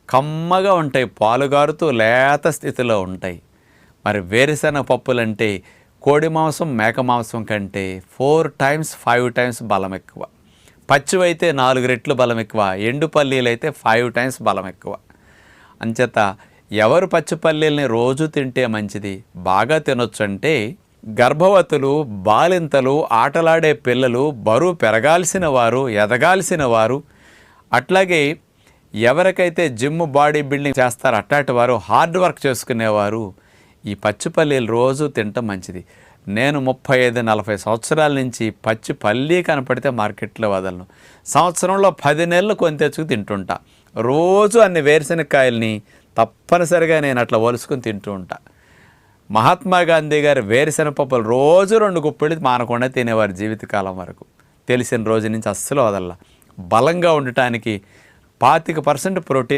కమ్మగా ఉంటాయి, పాలుగారుతూ లేత స్థితిలో ఉంటాయి. మరి వేరుశనగ పప్పులంటే కోడి మాంసం మేక మాంసం కంటే 4 times 5 times బలం ఎక్కువ. పచ్చివైతే 4 రెట్లు బలం ఎక్కువ, ఎండు పల్లీలు అయితే 5 times బలం ఎక్కువ. అంచేత ఎవరు పచ్చి పల్లీల్ని రోజు తింటే మంచిది, బాగా తినొచ్చు అంటే గర్భవతులు, బాలింతలు, ఆటలాడే పిల్లలు, బరువు పెరగాల్సిన వారు, ఎదగాల్సిన వారు, అట్లాగే ఎవరికైతే జిమ్ బాడీ బిల్డింగ్ చేస్తారో అట్లాంటి వారు, హార్డ్ వర్క్ చేసుకునేవారు ఈ పచ్చి పల్లీలు రోజు తినటం మంచిది. నేను 35-40 సంవత్సరాల నుంచి పచ్చి పల్లీ కనపడితే మార్కెట్లో వదలను. సంవత్సరంలో 10 నెలలు కొని తెచ్చుకు తింటుంటా. రోజు అన్ని వేరుశనగకాయల్ని తప్పనిసరిగా నేను అట్లా ఒలుసుకుని తింటూ ఉంటా. మహాత్మా గాంధీ గారు వేరుశనగ పప్పులు రోజు 2 గుప్పెళ్ళు మానకుండా తినేవారు జీవితకాలం వరకు. తెలిసిన రోజు నుంచి అస్సలు వదల. బలంగా ఉండటానికి 25% ప్రోటీన్